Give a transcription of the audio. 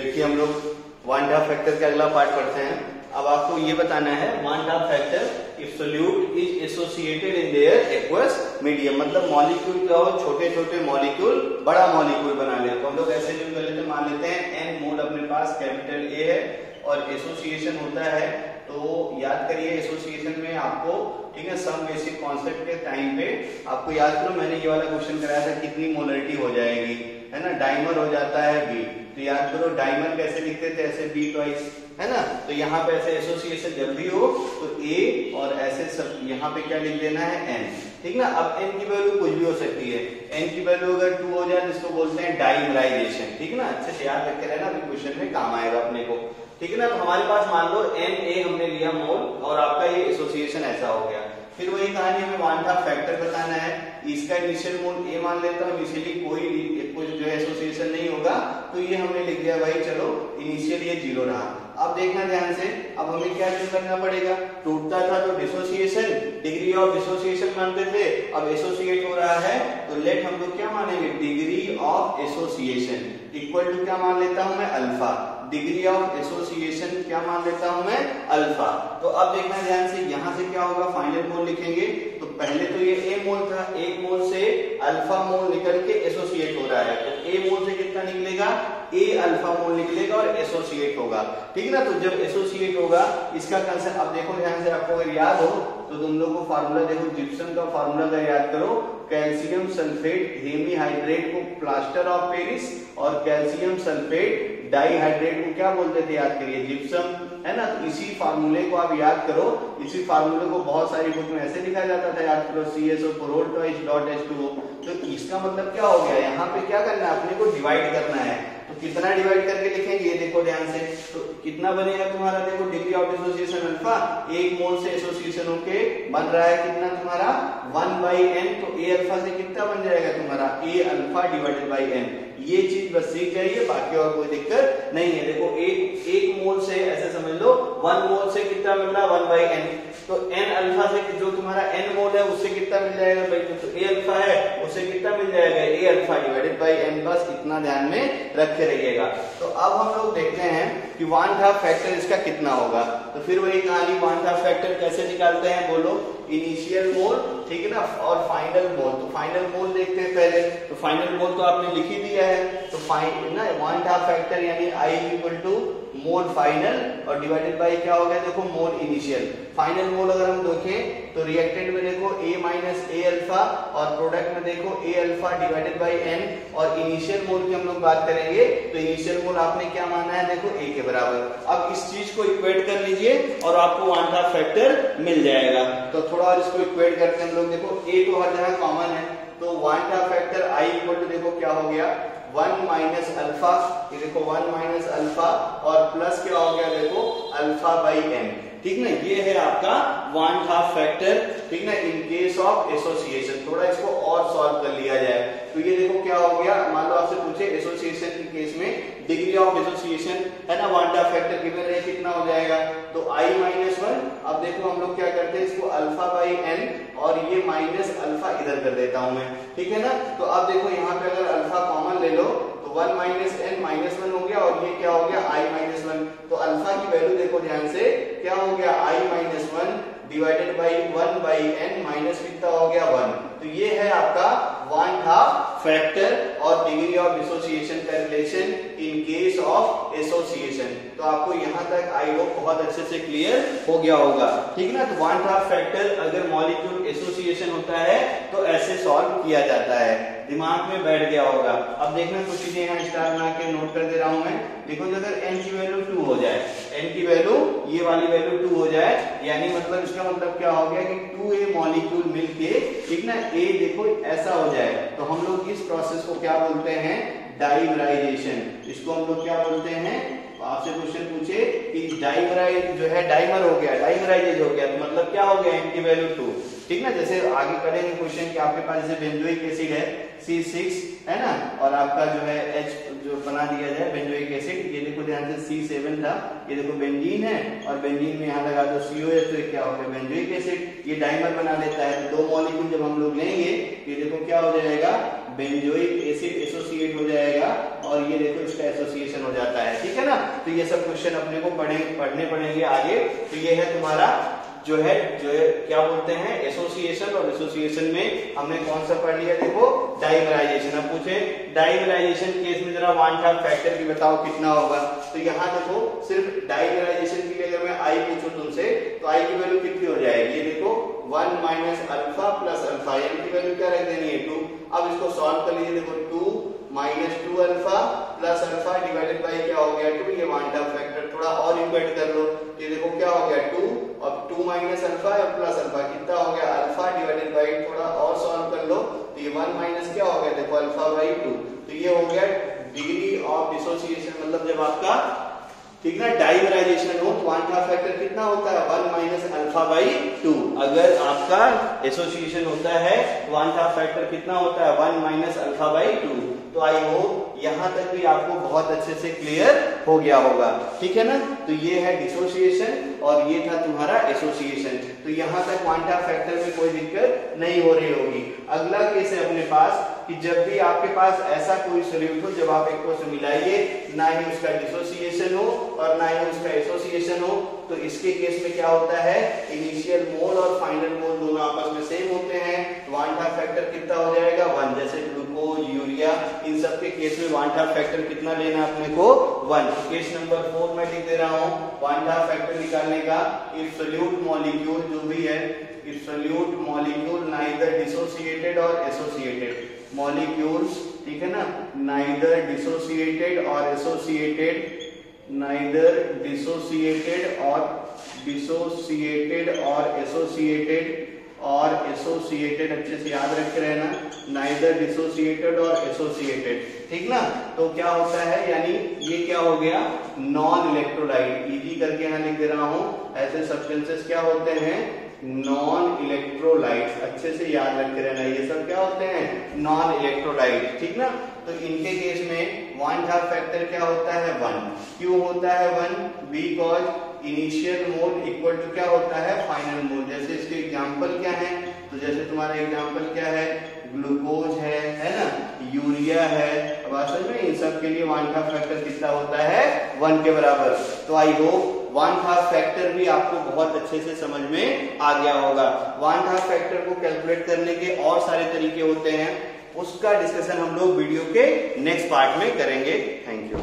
देखिए हम लोग वन हाफ फैक्टर का अगला पार्ट पढ़ते हैं। अब आपको ये बताना है one half factor if solute is associated in their aqueous medium, मतलब मॉलिक्यूल क्या हो, छोटे छोटे मॉलिक्यूल बड़ा मॉलिक्यूल बना ले। तो हम लोग ऐसे यूज कर लेते हैं, मान लेते हैं एन मोल अपने पास कैपिटल ए है और एसोसिएशन होता है। तो याद करिए एसोसिएशन में आपको, ठीक है, सम बेसिक कॉन्सेप्ट के टाइम पे आपको याद करो, मैंने ये वाला क्वेश्चन कराया था कितनी मोलरिटी हो जाएगी, है ना, डाइमर हो जाता है बी। तो याद करो डाइमर कैसे लिखते थे, ऐसे बी ट्वाइस, है ना। तो यहाँ पे ऐसे एसोसिएशन जब भी हो तो ए और ऐसे सब यहाँ पे क्या लिख देना है एन, ठीक ना। अब एन की वैल्यू कुछ भी हो सकती है, एन की वैल्यू अगर 2 हो जाए तो इसको बोलते हैं डाइमराइजेशन, ठीक ना। अच्छे से याद रखे रहना, अभी क्वेश्चन में काम आएगा अपने को, ठीक है ना। तो हमारे पास मान लो एन ए हमने लिया मोल और आपका ये एसोसिएशन ऐसा हो गया। फिर वही कहानी हमें वन हाफ फैक्टर बताना है। इसका इनिशियल मोल ए मान लेता हूँ, इनिशियली कोई जो है एसोसिएशन नहीं होगा, तो ये हमने लिख दिया भाई, चलो इनिशियल ये 0 रहा। अब देखना ध्यान से, अब हमें क्या करना पड़ेगा, टूटता था तो डिसोसिएशन, डिग्री ऑफ डिसोसिएशन मानते थे, अब एसोसिएट हो रहा है तो लेट हम लोग क्या मानेंगे, degree of association equal to क्या मान लेता हूं मैं, अल्फा। डिग्री ऑफ एसोसिएशन क्या मान लेता हूं मैं, अल्फा। तो अब देखना ध्यान से, यहां से क्या होगा, फाइनल मोल लिखेंगे। तो पहले तो ये ए मोल था, एक मोल से अल्फा मोल निकल के एसोसिएट हो रहा है, तो ए मोल से कितना निकलेगा, ए अल्फा मोल निकलेगा और एसोसिएट होगा, ठीक है ना। तो जब एसोसिएट होगा इसका कंसेप्ट, अब देखो ध्यान से, आपको अगर याद हो तो तुम लोग को फार्मूला देखो, जिप्सम का फार्मूला का याद करो, कैल्शियम सल्फेट हेमीहाइड्रेट को प्लास्टर ऑफ पेरिस और कैल्शियम सल्फेट डाइहाइड्रेट को क्या बोलते थे, याद करिए, जिप्सम, है ना। तो इसी फार्मूले को आप याद करो, इसी फार्मूले को बहुत सारी बुक में ऐसे लिखा जाता था, याद करो, CSO4 तो इसका मतलब क्या हो गया, यहाँ पे क्या करना है, अपने को डिवाइड करना है। तो कितना डिवाइड करके लिखेंगे, ये देखो ध्यान से, तो कितना बनेगा तुम्हारा, देखो डिग्री ऑफ एसोसिएशन अल्फा, एक मोल से एसोसिएशन होके बन रहा है कितना तुम्हारा 1/n, तो ए अल्फा से कितना बन जाएगा तुम्हारा, ए अल्फा डिवाइडेड बाई एन। ये चीज बस सीख जाइए, बाकी और कोई दिक्कत नहीं है। देखो एक मोल से ऐसे समझ लो, 1 मोल से कितना मिल रहा, 1/n, तो n अल्फा से जो तुम्हारा n मोल है उससे कितना मिल जाएगा भाई, तो a अल्फा है उससे कितना मिल जाएगा, a alpha divided by n। बस इतना ध्यान में रखे रहिएगा। तो अब हम लोग देखते हैं कि वन हाफ फैक्टर इसका कितना होगा। तो फिर वही कहानी, वन हाफ फैक्टर कैसे निकालते हैं, बोलो, इनिशियल मोल, ठीक है ना, और फाइनल मोल। तो फाइनल मोल देखते हैं पहले, तो फाइनल मोल तो आपने लिख ही दिया है, तो ना वन हाफ फैक्टर यानी I equal to mole final और डिवाइडेड बाई क्या हो गया, देखो, मोल इनिशियल। फाइनल मोल अगर हम देखें तो रिएक्टेंट में देखो a माइनस ए अल्फा और प्रोडक्ट में देखो a alpha divided by n, और इनिशियल मोल की हम लोग बात करेंगे तो इनिशियल मोल आपने क्या माना है, देखो a के बराबर। अब इस चीज को इक्वेट कर लीजिए और आपको वन हाफ फैक्टर मिल जाएगा। तो थोड़ा और इसको इक्वेट करते हैं हम लोग, देखो a तो हर जगह कॉमन है, तो one half factor I equal to देखो क्या हो गया, 1 माइनस अल्फा, ये देखो 1 माइनस अल्फा और प्लस क्या हो गया, देखो अल्फा बाई n, ठीक ना। ये है आपका वन हाफ फैक्टर, ठीक ना, इन केस ऑफ एसोसिएशन। थोड़ा इसको और सॉल्व कर लिया जाए तो ये देखो क्या हो गया, मान लो आपसे पूछे एसोसिएशन के केस में डिग्री ऑफ एसोसिएशन, है ना, वन हाफ फैक्टर गिवन रहे, कितना हो जाएगा, तो I माइनस 1। अब देखो हम लोग क्या करते हैं, इसको अल्फा बाई n और ये माइनस अल्फा इधर कर देता हूं मैं, ठीक है ना। तो अब देखो यहाँ पे अगर अल्फा कॉमन ले लो तो 1 माइनस n माइनस 1 हो गया और ये क्या हो गया, I माइनस 1। तो अल्फा की वैल्यू देखो ध्यान से, क्या हो गया, I minus 1 divided by 1/n minus कितना हो गया, 1। तो ये है आपका वन हाफ फैक्टर और डिग्री ऑफ डिसोसिएशन का relation in case of association. तो आपको यहाँ तक आई होप बहुत अच्छे से क्लियर हो गया होगा, ठीक है ना। तो वन हाफ फैक्टर अगर मॉलिक्यूल एसोसिएशन होता है तो ऐसे सॉल्व किया जाता है, दिमाग में बैठ गया होगा। अब देखना कुछ चीजें यहाँ स्टार बना के नोट कर दे रहा हूं मैं, देखो अगर n की वैल्यू 2 हो जाए, n की वैल्यू, ये वाली वैल्यू 2 हो जाए, यानी मतलब इसका मतलब क्या हो गया कि 2a मॉलिक्यूल मिलके, ठीक ना, a देखो ऐसा हो जाए, तो हम लोग इस प्रोसेस को क्या बोलते हैं, डाइमराइजेशन। इसको हम लोग क्या बोलते हैं, आपसे क्वेश्चन पूछे कि डाइमराइज जो है, डाइमर हो गया, डाइमराइजेज हो गया, तो मतलब क्या हो गया, n की वैल्यू 2, ठीक ना। जैसे आगे करेंगे क्वेश्चन कि आपके पास जैसे बेंजोइक एसिड है C6, है ना, और आपका जो है H जो बना दिया जाए बेंजोइक एसिड, ये देखो ध्यान से C7 था, ये देखो बेंजीन है और बेंजीन में यहाँ लगा दो COH, तो क्या हो गया, बेंजोइक एसिड, ये डाइमर बना लेता है। तो 2 मॉलिक्यूल जब हम लोग लेंगे, ये देखो क्या हो जाएगा, बेंजोइक एसिड एसोसिएट हो जाएगा और ये देखो इसका एसोसिएशन हो जाता है, ठीक है। तो ये सब क्वेश्चन अपने को पढ़ने पड़ेंगे आगे। तो ये है तुम्हारा जो है क्या बोलते हैं एसोसिएशन, और एसोसिएशन में हमने कौन सा पढ़ लिया, देखो डाइमराइजेशन। अब पूछे डाइमराइजेशन केस में जरा वन हाफ फैक्टर की बताओ कितना होगा। तो यहाँ देखो सिर्फ डाइमराइजेशन के लिए अगर मैं आई पूछूं तुमसे तो आई की वैल्यू कितनी हो जाएगी, ये देखो 1 minus alpha plus alpha, N की वैल्यू क्या रख देनी है 2। अब इसको सॉल्व कर लीजिए, देखो 2 minus 2 alpha plus alpha divided by क्या हो गया 2, ये वन हाफ फैक्टर थोड़ा और इन्वर्ट कर लो, ये देखो क्या हो गया 2, अब 2 माइनस अल्फा और प्लस अल्फा कितना हो गया अल्फा डिवाइडेड बाई, थोड़ा और सॉल्व कर लो तो ये 1 माइनस क्या हो गया देखो अल्फा बाई 2। तो ये हो गया डिग्री ऑफ डिसोसिएशन, मतलब जब आपका ठीक ना डाइमराइजेशन हो तो वन हाफ फैक्टर कितना होता है 1 माइनस अल्फा बाई 2। अगर आपका एसोसिएशन होता है तो वन हाफ फैक्टर कितना होता है 1 माइनस अल्फा बाई 2। तो आई होप यहां तक भी आपको बहुत अच्छे से क्लियर हो गया होगा, ठीक है ना। तो ये है डिसोसिएशन और ये था तुम्हारा एसोसिएशन। तो यहां तक वन हाफ फैक्टर में कोई दिक्कत नहीं हो रही होगी। अगला केस है अपने पास कि जब भी आपके पास ऐसा कोई सॉल्यूट हो जब आप एक को से मिलाइए, ना ही उसका डिसोसिएशन हो और ना ही उसका एसोसिएशन हो, तो इसके केस में क्या होता है इनिशियल मोल और फाइनल मोल दोनों आपस में सेम होते हैं, वन हाफ फैक्टर कितना हो जाएगा 1। जैसे ग्लूकोज, यूरिया, इन सब के केस में वन हाफ फैक्टर कितना लेना अपने को 1। तो केस नंबर 4 में लिख दे रहा हूं वन हाफ फैक्टर निकालने का, इफ सोल्यूट मॉलिक्यूल जो भी है, if solute molecule neither dissociated और एसोसिएटेड मॉलिक्यूल्स, ठीक है ना, नाइदर डिसोसिएटेड और एसोसिएटेड, नाइदर डिसोसिएटेड और एसोसिएटेड अच्छे से याद रख के रहना, नाइदर डिसोसिएटेड और एसोसिएटेड, ठीक ना। तो क्या होता है यानी ये क्या हो गया नॉन इलेक्ट्रोलाइट, इजी करके यहां लिख दे रहा हूं, ऐसे सब्सटेंसेस क्या होते हैं नॉन इलेक्ट्रोलाइट्स, अच्छे से याद रख के रहना, ये सब क्या होते हैं नॉन इलेक्ट्रोलाइट, ठीक ना। तो इनके केस में वन हाफ फैक्टर क्या होता है 1। क्यों होता है 1, because initial mole equal to क्या होता है फाइनल मोल। जैसे इसके एग्जांपल क्या है, तो जैसे तुम्हारा एग्जांपल क्या है ग्लूकोज है ना, यूरिया है, अब असल में इन सब के लिए वन हाफ फैक्टर कितना होता है 1 के बराबर। तो I hope one half factor भी आपको बहुत अच्छे से समझ में आ गया होगा। वन हाफ फैक्टर को कैलकुलेट करने के और सारे तरीके होते हैं, उसका डिस्कशन हम लोग वीडियो के नेक्स्ट पार्ट में करेंगे। Thank you.